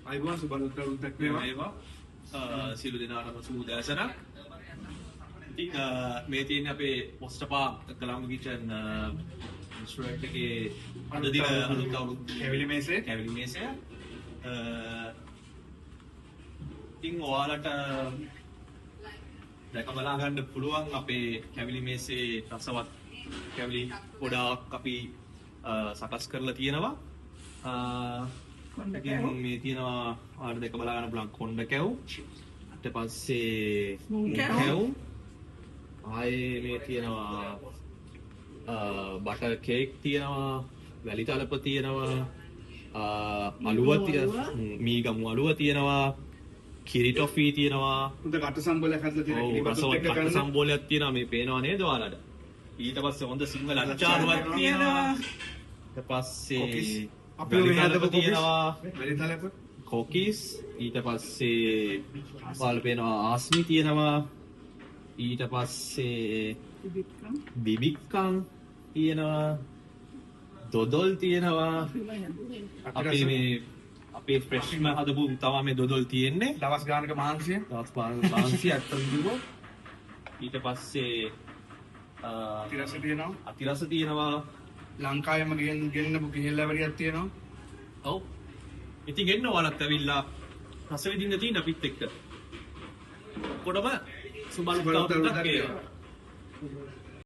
අයිබෝන් සුබලුත්තරුත්තක් වේවා. ඒවා සියලු දෙනාටම සුබ දැසනක්. ඉතින් මේ තියෙන්නේ අපේ මොස්ටපා කලාම් කිචන් රෙස්ටොරන්ට් එකේ අද දින අලුත් අවුරුදු කැවිලි මේසය. ඉතින් ඔයාලට දැක බලා ගන්න පුළුවන් අපේ කැවිලි මේසේ රසවත් කැවිලි ගොඩාක් අපි සකස් කරලා තියෙනවා. ඉතින් මේ තියෙනවා ඔයාලට දැක බලා ගන්න පුළුවන් කොණ්ඩ කැව්. ඊට පස්සේ කැව්. ආයේ මේ තියෙනවා බටර් කේක් තියෙනවා, වැලි තලප තියෙනවා, අලුව තියෙනවා, මීගමු අලුව තියෙනවා, කිරි ටොෆී තියෙනවා. උන්ට කට සම්බෝලයක් හදලා තියෙනවා. රසවත් කට සම්බෝලයක් තියෙනවා මේ පේනවා නේද ඔයාලට? ඊට පස්සේ හොඳ සිංහල අච්චාරුවක් තියෙනවා. ඊට පස්සේ අපේ මේ හදපු තියෙනවා වැලි තලප කොකිස්. ඊට පස්සේ ඔයාලට පේනවා ආස්මි තියෙනවා. ඊට පස්සේ බිබික්කම් තියෙනවා, දොදොල් තියෙනවා. අපි මේ අපේ ෆ්‍රෙෂ්ම හදපු තමයි මේ දොදොල් තියෙන්නේ. දවස් ගානක මහන්සිය. දවස් මහන්සිය අත්දිනවා. ඊට පස්සේ තිරස තියෙනවා. අතිරස තියෙනවා. ලංකාවෙම ගෙන්නපු කිහිල්ලවරියක් තියෙනවා. ඔව්. ඉතින් එන්න ඔයාලත් ඇවිල්ලා රස විඳින්න තියෙන අපිත් එක්ක. කොටම සුබලුත්තරුත්තක් වේවා.